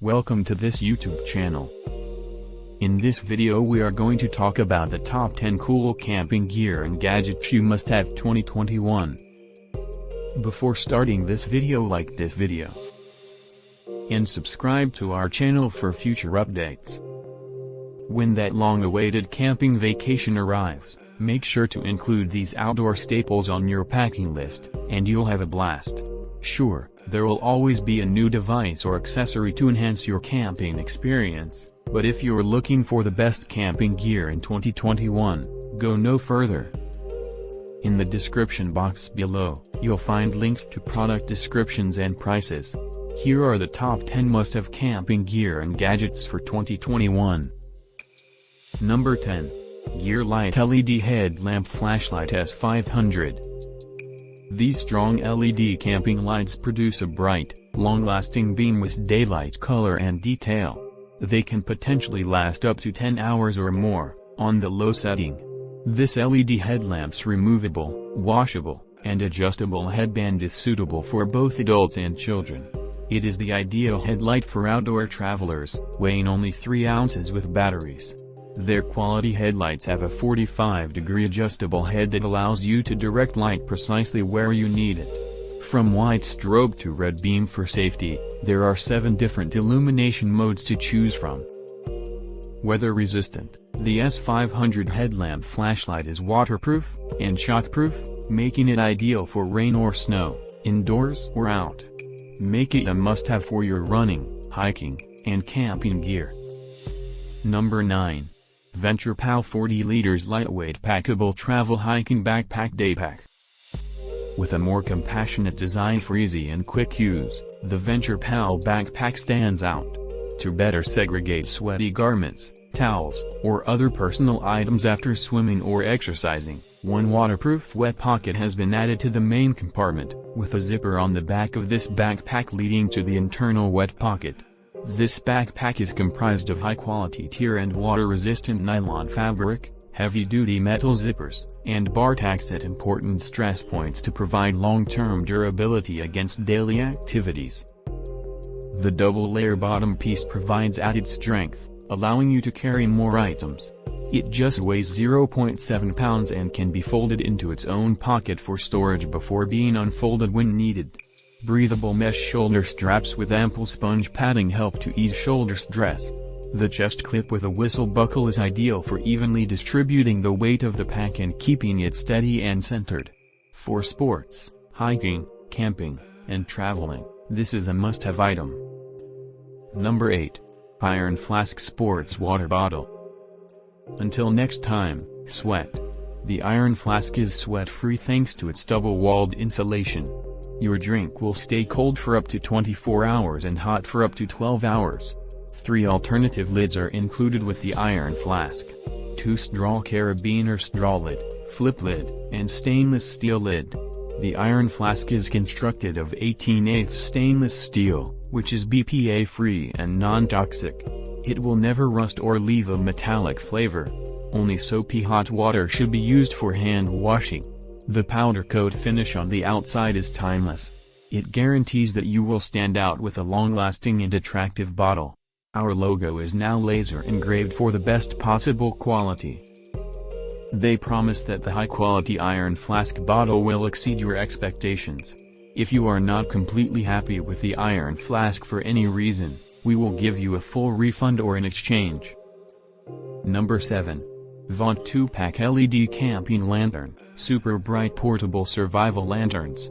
Welcome to this YouTube channel. In this video we are going to talk about the top 10 cool camping gear and gadgets you must have 2021. Before starting this video, like this video and subscribe to our channel for future updates. When that long-awaited camping vacation arrives, make sure to include these outdoor staples on your packing list, and you'll have a blast. Sure, there will always be a new device or accessory to enhance your camping experience, but if you're looking for the best camping gear in 2021, go no further. In the description box below, you'll find links to product descriptions and prices. Here are the top 10 must-have camping gear and gadgets for 2021. Number 10. GearLight LED Headlamp Flashlight S500. These strong LED camping lights produce a bright, long-lasting beam with daylight color and detail. They can potentially last up to 10 hours or more, on the low setting. This LED headlamp's removable, washable, and adjustable headband is suitable for both adults and children. It is the ideal headlight for outdoor travelers, weighing only 3 ounces with batteries. Their quality headlights have a 45-degree adjustable head that allows you to direct light precisely where you need it. From white strobe to red beam for safety, there are 7 different illumination modes to choose from. Weather resistant, the S500 headlamp flashlight is waterproof and shockproof, making it ideal for rain or snow, indoors or out. Make it a must-have for your running, hiking, and camping gear. Number 9. VenturePal 40 liters lightweight packable travel hiking backpack Daypack. With a more compassionate design for easy and quick use, the VenturePal backpack stands out. To better segregate sweaty garments, towels, or other personal items after swimming or exercising, one waterproof wet pocket has been added to the main compartment, with a zipper on the back of this backpack leading to the internal wet pocket. This backpack is comprised of high-quality tear and water-resistant nylon fabric, heavy-duty metal zippers, and bar tacks at important stress points to provide long-term durability against daily activities. The double-layer bottom piece provides added strength, allowing you to carry more items. It just weighs 0.7 pounds and can be folded into its own pocket for storage before being unfolded when needed. Breathable mesh shoulder straps with ample sponge padding help to ease shoulder stress. The chest clip with a whistle buckle is ideal for evenly distributing the weight of the pack and keeping it steady and centered. For sports, hiking, camping, and traveling, this is a must-have item. Number 8. Iron Flask Sports Water Bottle. Until next time, sweat. The Iron Flask is sweat-free thanks to its double-walled insulation. Your drink will stay cold for up to 24 hours and hot for up to 12 hours. 3 alternative lids are included with the Iron Flask: 2-straw carabiner straw lid, flip lid, and stainless steel lid. The Iron Flask is constructed of 18/8 stainless steel, which is BPA-free and non-toxic. It will never rust or leave a metallic flavor. Only soapy hot water should be used for hand washing. The powder coat finish on the outside is timeless. It guarantees that you will stand out with a long-lasting and attractive bottle. Our logo is now laser engraved for the best possible quality. They promise that the high-quality Iron Flask bottle will exceed your expectations. If you are not completely happy with the Iron Flask for any reason, we will give you a full refund or an exchange. Number 7. Vaunt 2-pack LED Camping Lantern, Super Bright Portable Survival Lanterns.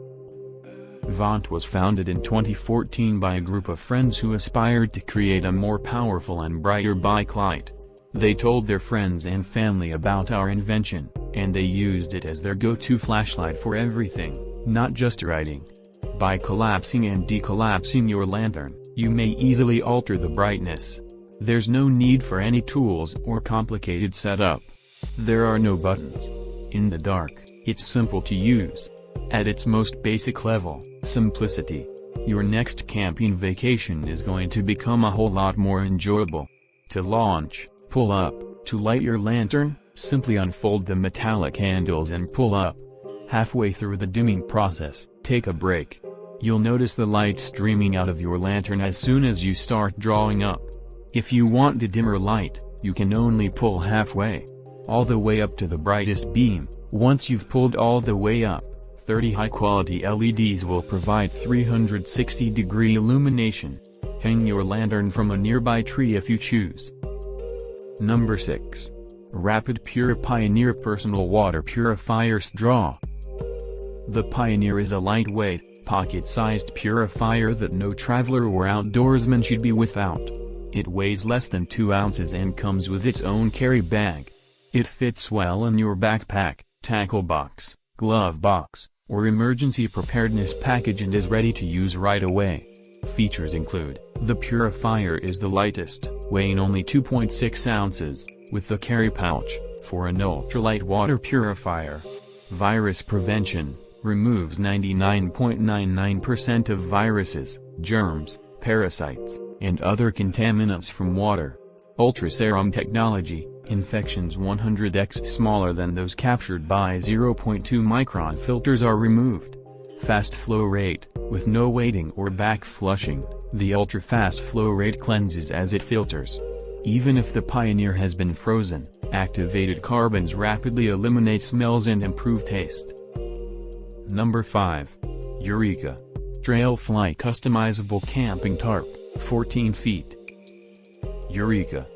Vaunt was founded in 2014 by a group of friends who aspired to create a more powerful and brighter bike light. They told their friends and family about our invention, and they used it as their go-to flashlight for everything, not just riding. By collapsing and decollapsing your lantern, you may easily alter the brightness. There's no need for any tools or complicated setup. There are no buttons. In the dark, it's simple to use. At its most basic level, simplicity. Your next camping vacation is going to become a whole lot more enjoyable. To launch, pull up. To light your lantern, simply unfold the metallic handles and pull up. Halfway through the dimming process, take a break. You'll notice the light streaming out of your lantern as soon as you start drawing up. If you want a dimmer light, you can only pull halfway, all the way up to the brightest beam. Once you've pulled all the way up, 30 high-quality LEDs will provide 360-degree illumination. Hang your lantern from a nearby tree if you choose. Number 6. RapidPure Pioneer Personal Water Purifier Straw. The Pioneer is a lightweight, pocket-sized purifier that no traveler or outdoorsman should be without. It weighs less than 2 ounces and comes with its own carry bag. It fits well in your backpack, tackle box, glove box, or emergency preparedness package and is ready to use right away. Features include: the purifier is the lightest, weighing only 2.6 ounces, with the carry pouch, for an ultralight water purifier. Virus prevention, removes 99.99% of viruses, germs, parasites, and other contaminants from water. Ultraserum technology, infections 100x smaller than those captured by 0.2 micron filters are removed. Fast flow rate, with no waiting or back flushing, the ultra-fast flow rate cleanses as it filters. Even if the Pioneer has been frozen, activated carbons rapidly eliminate smells and improve taste. Number 5. Eureka. Trailfly Customizable Camping Tarp, 14 feet. Eureka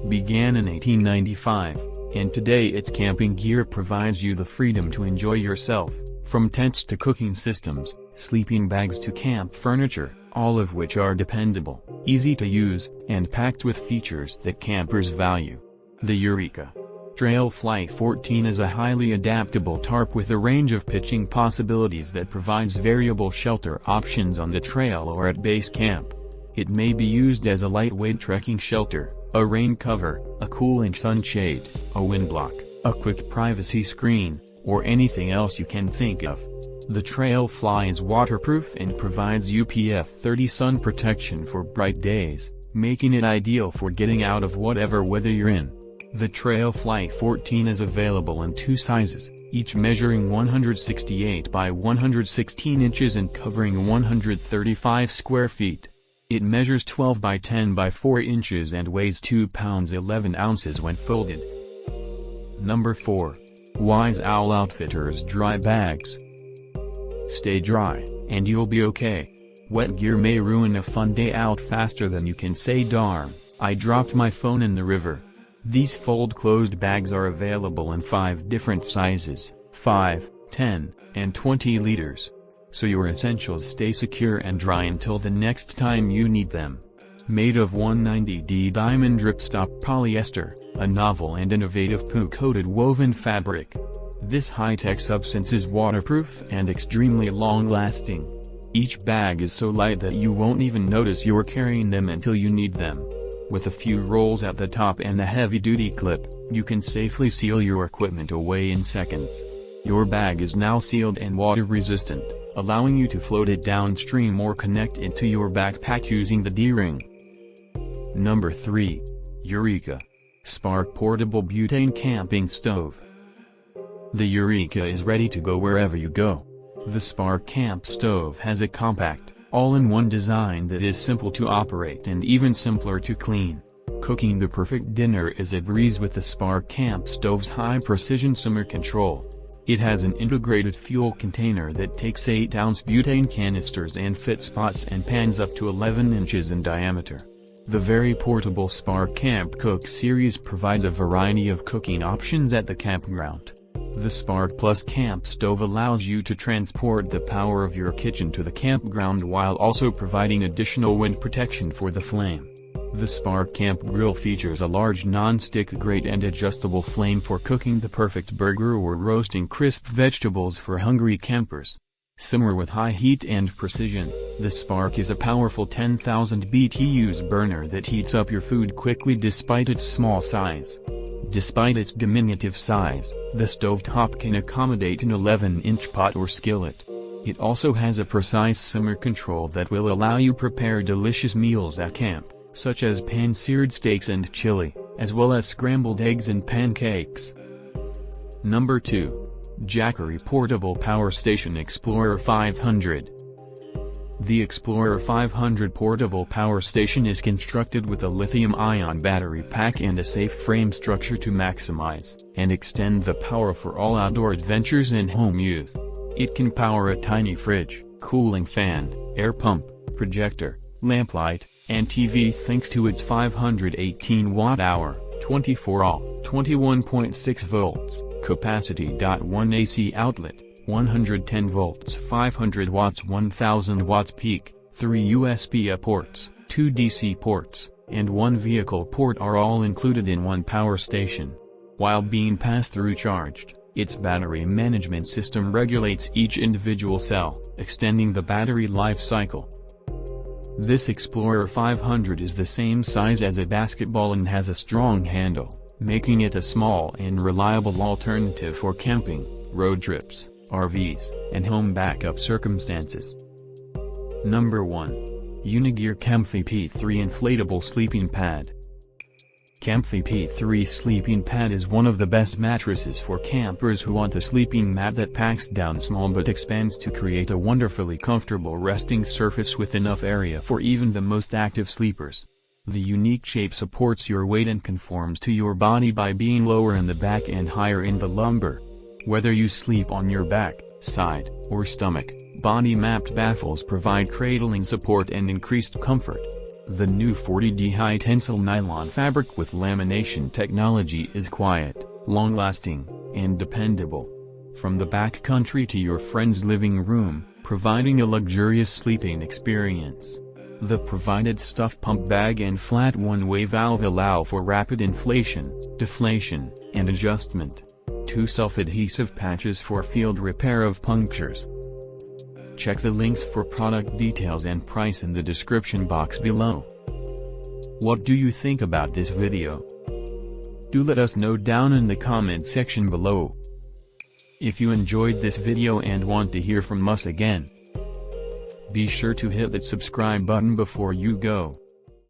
began in 1895, and today its camping gear provides you the freedom to enjoy yourself, from tents to cooking systems, sleeping bags to camp furniture, all of which are dependable, easy to use, and packed with features that campers value. The Eureka Trailfly 14 is a highly adaptable tarp with a range of pitching possibilities that provides variable shelter options on the trail or at base camp. It may be used as a lightweight trekking shelter, a rain cover, a cooling sunshade, a windblock, a quick privacy screen, or anything else you can think of. The Trailfly is waterproof and provides UPF 30 sun protection for bright days, making it ideal for getting out of whatever weather you're in. The Trailfly 14 is available in 2 sizes, each measuring 168 by 116 inches and covering 135 square feet. It measures 12 by 10 by 4 inches and weighs 2 pounds 11 ounces when folded. Number 4. Wise Owl Outfitters Dry Bags. Stay dry, and you'll be okay. Wet gear may ruin a fun day out faster than you can say darn, I dropped my phone in the river. These fold-closed bags are available in 5 different sizes, 5, 10, and 20 liters. So your essentials stay secure and dry until the next time you need them. Made of 190D diamond ripstop polyester, a novel and innovative PU-coated woven fabric. This high-tech substance is waterproof and extremely long-lasting. Each bag is so light that you won't even notice you're carrying them until you need them. With a few rolls at the top and a heavy-duty clip, you can safely seal your equipment away in seconds. Your bag is now sealed and water-resistant, allowing you to float it downstream or connect it to your backpack using the D-ring. Number 3. Eureka SPRK Portable Butane Camping Stove. The Eureka is ready to go wherever you go. The SPRK Camp Stove has a compact, all-in-one design that is simple to operate and even simpler to clean. Cooking the perfect dinner is a breeze with the SPRK Camp Stove's high-precision simmer control. It has an integrated fuel container that takes 8-ounce butane canisters and fits pots and pans up to 11 inches in diameter. The very portable SPRK Camp Cook series provides a variety of cooking options at the campground. The SPRK Plus Camp Stove allows you to transport the power of your kitchen to the campground while also providing additional wind protection for the flame. The SPRK Camp Grill features a large non-stick grate and adjustable flame for cooking the perfect burger or roasting crisp vegetables for hungry campers. Simmer with high heat and precision, the SPRK is a powerful 10,000 BTUs burner that heats up your food quickly despite its small size. Despite its diminutive size, the stovetop can accommodate an 11-inch pot or skillet. It also has a precise simmer control that will allow you prepare delicious meals at camp, such as pan-seared steaks and chili, as well as scrambled eggs and pancakes. Number 2. Jackery Portable Power Station Explorer 500. The Explorer 500 portable power station is constructed with a lithium-ion battery pack and a safe frame structure to maximize and extend the power for all outdoor adventures and home use. It can power a tiny fridge, cooling fan, air pump, projector, lamplight, and TV thanks to its 518 watt-hour, 24-all, 21.6 volts, capacity. 1 AC outlet, 110 volts 500 watts 1000 watts peak, 3 USB ports, 2 DC ports, and 1 vehicle port are all included in one power station. While being pass-through charged, its battery management system regulates each individual cell, extending the battery life cycle. This Explorer 500 is the same size as a basketball and has a strong handle, making it a small and reliable alternative for camping, road trips, RVs, and home backup circumstances. Number 1. Unigear Camfy P3 Inflatable Sleeping Pad. Camfy P3 Sleeping Pad is one of the best mattresses for campers who want a sleeping mat that packs down small but expands to create a wonderfully comfortable resting surface with enough area for even the most active sleepers. The unique shape supports your weight and conforms to your body by being lower in the back and higher in the lumbar. Whether you sleep on your back, side, or stomach, body-mapped baffles provide cradling support and increased comfort. The new 40D high tensile nylon fabric with lamination technology is quiet, long-lasting, and dependable. From the backcountry to your friend's living room, providing a luxurious sleeping experience. The provided stuff pump bag and flat one-way valve allow for rapid inflation, deflation, and adjustment. 2 self-adhesive patches for field repair of punctures. Check the links for product details and price in the description box below. What do you think about this video? Do let us know down in the comment section below. If you enjoyed this video and want to hear from us again, be sure to hit that subscribe button before you go.